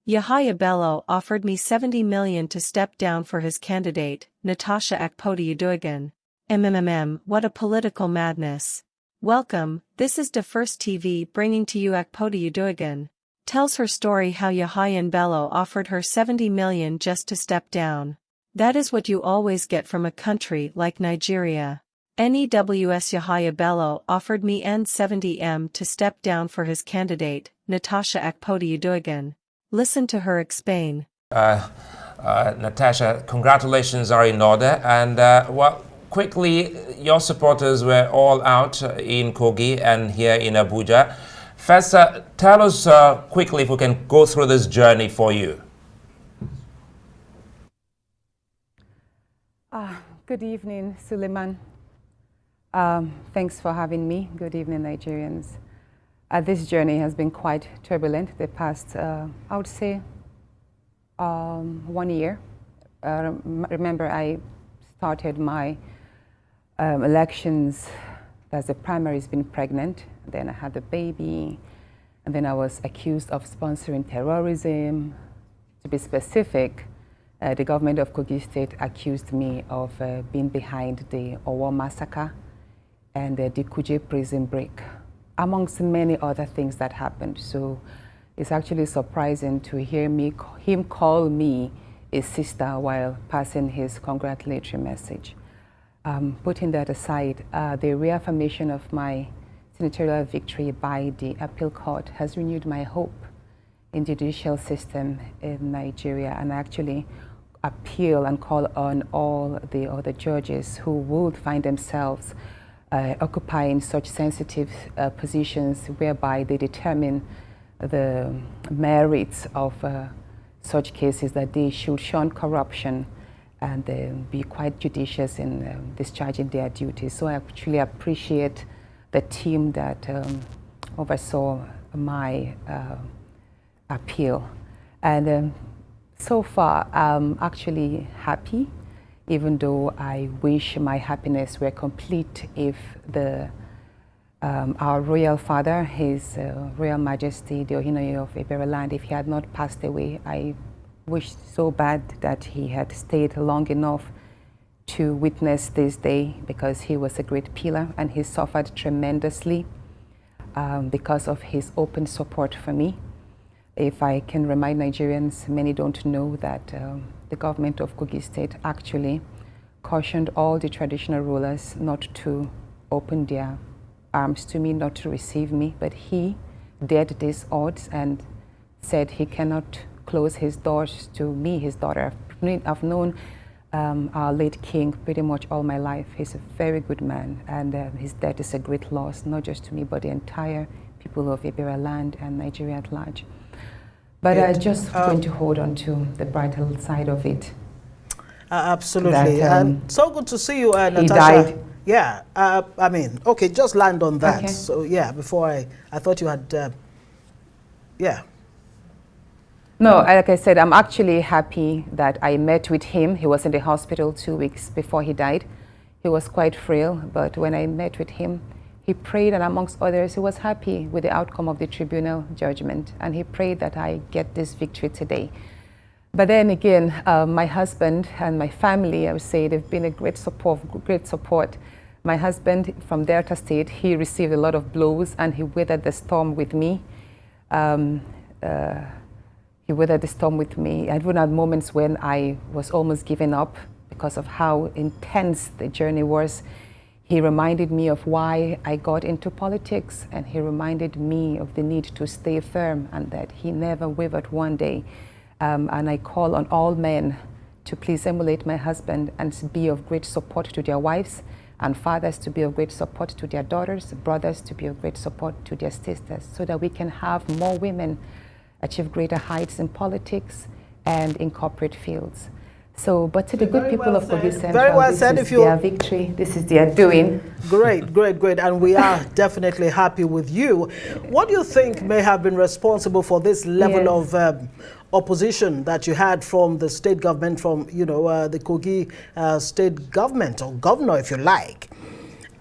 Yahaya Bello offered me 70 million to step down for his candidate, Natasha Akpoti-Uduaghan. What a political madness. Welcome, this is the First TV bringing to you Akpoti-Uduaghan. Tells her story how Yahaya Bello offered her 70 million just to step down. That is what you always get from a country like Nigeria. NEWS Yahaya Bello offered me N70m to step down for his candidate, Natasha Akpoti-Uduaghan. Listen to her explain. Natasha, congratulations are in order, and quickly, your supporters were all out in Kogi and here in Abuja. First, tell us quickly if we can go through this journey for you. Good evening, Suleiman. Thanks for having me. Good evening, Nigerians. This journey has been quite turbulent the past, I would say, 1 year. Remember, I started my elections as the primaries being pregnant. Then I had the baby, and then I was accused of sponsoring terrorism. To be specific, the government of Kogi State accused me of being behind the Owo massacre and the Kuje prison break, amongst many other things that happened. So it's actually surprising to hear him call me a sister while passing his congratulatory message. Putting that aside, the reaffirmation of my senatorial victory by the appeal court has renewed my hope in the judicial system in Nigeria, and actually appeal and call on all the other judges who would find themselves occupying such sensitive positions whereby they determine the merits of such cases, that they should shun corruption and be quite judicious in discharging their duties. So I actually appreciate the team that oversaw my appeal. And so far, I'm actually happy, even though I wish my happiness were complete if our royal father, His Royal Majesty, the Ohinoye of Ibereland, if he had not passed away. I wish so bad that he had stayed long enough to witness this day, because he was a great pillar and he suffered tremendously because of his open support for me. If I can remind Nigerians, many don't know that the government of Kogi State actually cautioned all the traditional rulers not to open their arms to me, not to receive me, but he dared these odds and said he cannot close his doors to me, his daughter. I've known our late king pretty much all my life. He's a very good man, and his death is a great loss, not just to me, but the entire people of Ibereland and Nigeria at large. But I just going to hold on to the brighter side of it. Absolutely. And so good to see you, Natasha. He died. Yeah, I mean, okay, just land on that. Okay. So, yeah, before I thought you had, yeah. No, like I said, I'm actually happy that I met with him. He was in the hospital 2 weeks before he died. He was quite frail, but when I met with him, he prayed, and amongst others, he was happy with the outcome of the tribunal judgment, and he prayed that I get this victory today. But then again, my husband and my family, I would say, they've been a great support. My husband from Delta State, he received a lot of blows, and he weathered the storm with me. He weathered the storm with me. I even had moments when I was almost giving up because of how intense the journey was. He reminded me of why I got into politics, and he reminded me of the need to stay firm and that he never wavered one day. And I call on all men to please emulate my husband and be of great support to their wives, and fathers to be of great support to their daughters, brothers to be of great support to their sisters, so that we can have more women achieve greater heights in politics and in corporate fields. So, but to the good people of Kogi Central, this is their victory, this is their doing. Great, great, great. And we are definitely happy with you. What do you think may have been responsible for this level of opposition that you had from the state government, from, you know, the Kogi state government, or governor, if you like?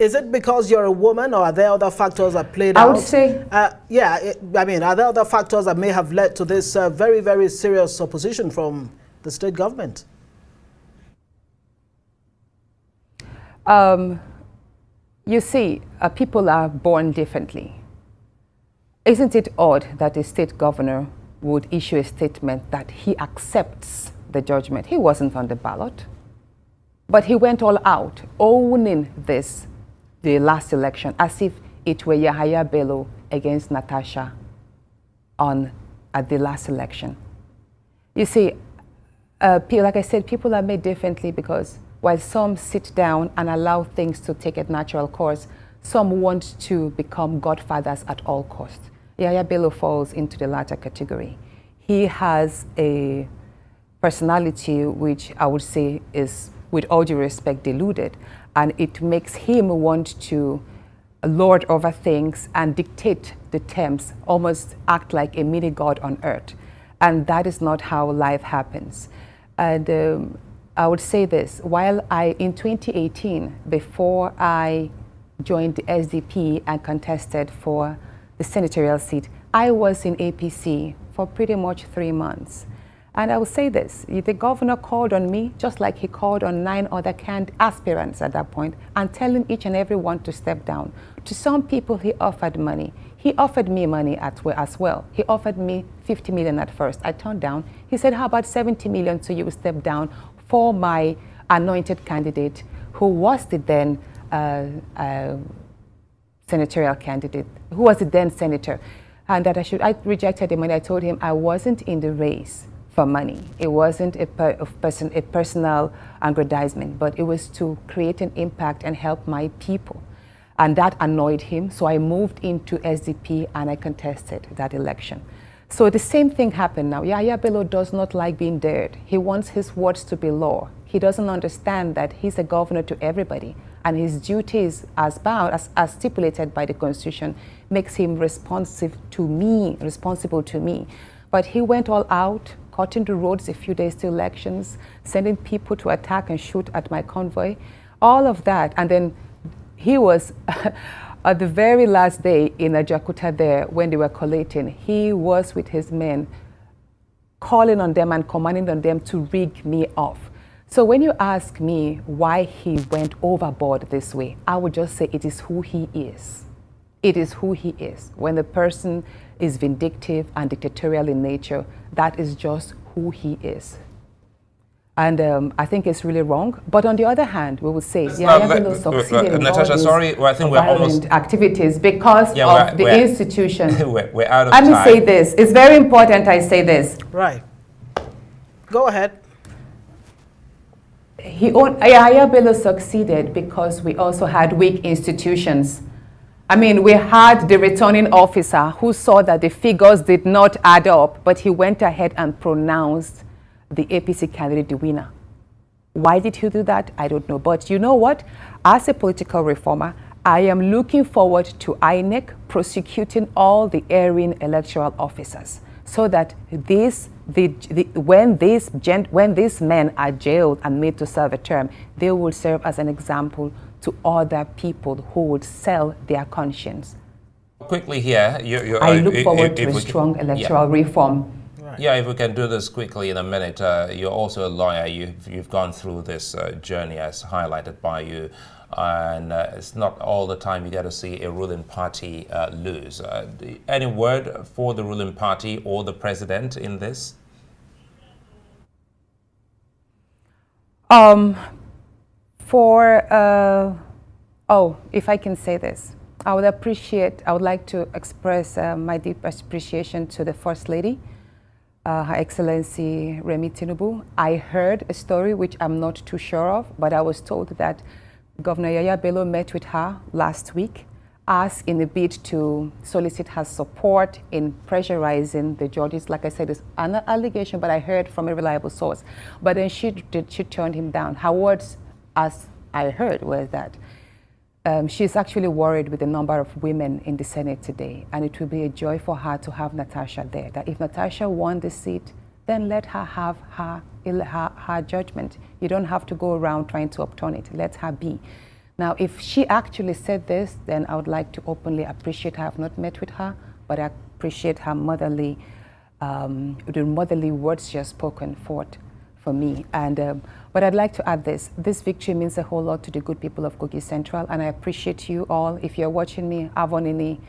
Is it because you're a woman, or are there other factors that played out? I would say... I mean, are there other factors that may have led to this very, very serious opposition from the state government? You see, people are born differently. Isn't it odd that a state governor would issue a statement that he accepts the judgment? He wasn't on the ballot, but he went all out, owning this, the last election, as if it were Yahaya Bello against Natasha at the last election. You see, like I said, people are made differently because while some sit down and allow things to take a natural course, some want to become godfathers at all costs. Yahaya Bello falls into the latter category. He has a personality which I would say is, with all due respect, deluded, and it makes him want to lord over things and dictate the terms, almost act like a mini god on earth. And that is not how life happens. And I would say this, while in 2018, before I joined the SDP and contested for the senatorial seat, I was in APC for pretty much 3 months. And I will say this, the governor called on me, just like he called on 9 other aspirants at that point, and telling each and every one to step down. To some people, he offered money. He offered me money as well. He offered me 50 million at first. I turned down. He said, how about 70 million so you will step down for my anointed candidate, who was the then senatorial candidate, who was the then senator, and that I rejected the money. I told him I wasn't in the race for money. It wasn't a personal aggrandizement, but it was to create an impact and help my people. And that annoyed him, so I moved into SDP and I contested that election. So the same thing happened now. Yahaya Bello does not like being dared. He wants his words to be law. He doesn't understand that he's a governor to everybody, and his duties as stipulated by the Constitution makes him responsible to me. But he went all out, cutting the roads a few days to elections, sending people to attack and shoot at my convoy, all of that. And then he was, at the very last day in Ajakuta there, when they were collating, he was with his men, calling on them and commanding on them to rig me off. So when you ask me why he went overboard this way, I would just say it is who he is. It is who he is. When the person is vindictive and dictatorial in nature, that is just who he is. And I think it's really wrong. But on the other hand, we will say, Yahaya Bello succeeded in Natasha, all sorry, I think we're almost activities because of the institution. We're out of time. Let me say this. It's very important I say this. Right. Go ahead. Yahaya Bello succeeded because we also had weak institutions. I mean, we had the returning officer who saw that the figures did not add up, but he went ahead and pronounced the APC candidate the winner. Why did he do that? I don't know. But you know what? As a political reformer, I am looking forward to INEC prosecuting all the erring electoral officers so that when these men are jailed and made to serve a term, they will serve as an example to other people who would sell their conscience. Quickly here, I look forward to a strong electoral reform. Yeah, if we can do this quickly in a minute. You're also a lawyer. You've gone through this journey as highlighted by you. And it's not all the time you get to see a ruling party lose. Any word for the ruling party or the president in this? If I can say this, I would like to express my deep appreciation to the First Lady, Her Excellency Remi Tinubu. I heard a story which I'm not too sure of, but I was told that Governor Yahaya Bello met with her last week, asked in a bid to solicit her support in pressurizing the judges. Like I said, it's an allegation, but I heard from a reliable source. But then she turned him down. Her words, as I heard, was that she's actually worried with the number of women in the Senate today, and it will be a joy for her to have Natasha there. That if Natasha won the seat, then let her have her judgment. You don't have to go around trying to upturn it. Let her be. Now, if she actually said this, then I would like to openly appreciate her. I have not met with her, but I appreciate her motherly, the motherly words she has spoken forth for me. And but I'd like to add this. This victory means a whole lot to the good people of Kogi Central, and I appreciate you all. If you're watching me, Avonini,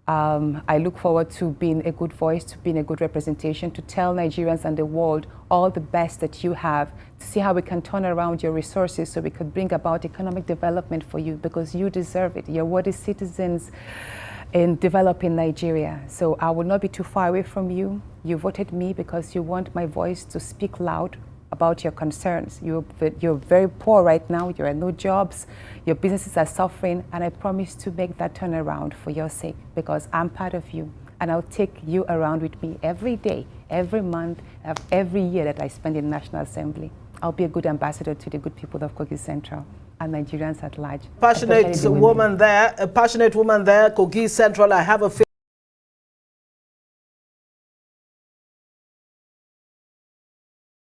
I look forward to being a good voice, to being a good representation, to tell Nigerians and the world all the best that you have, to see how we can turn around your resources so we could bring about economic development for you, because you deserve it. You're worthy citizens in developing Nigeria. So I will not be too far away from you. You voted me because you want my voice to speak loud about your concerns. You're very poor right now. There are no jobs. Your businesses are suffering. And I promise to make that turnaround for your sake, because I'm part of you. And I'll take you around with me every day, every month, every year that I spend in the National Assembly. I'll be a good ambassador to the good people of Kogi Central and Nigerians at large. Passionate woman there, a passionate woman there, Kogi Central. I have a feeling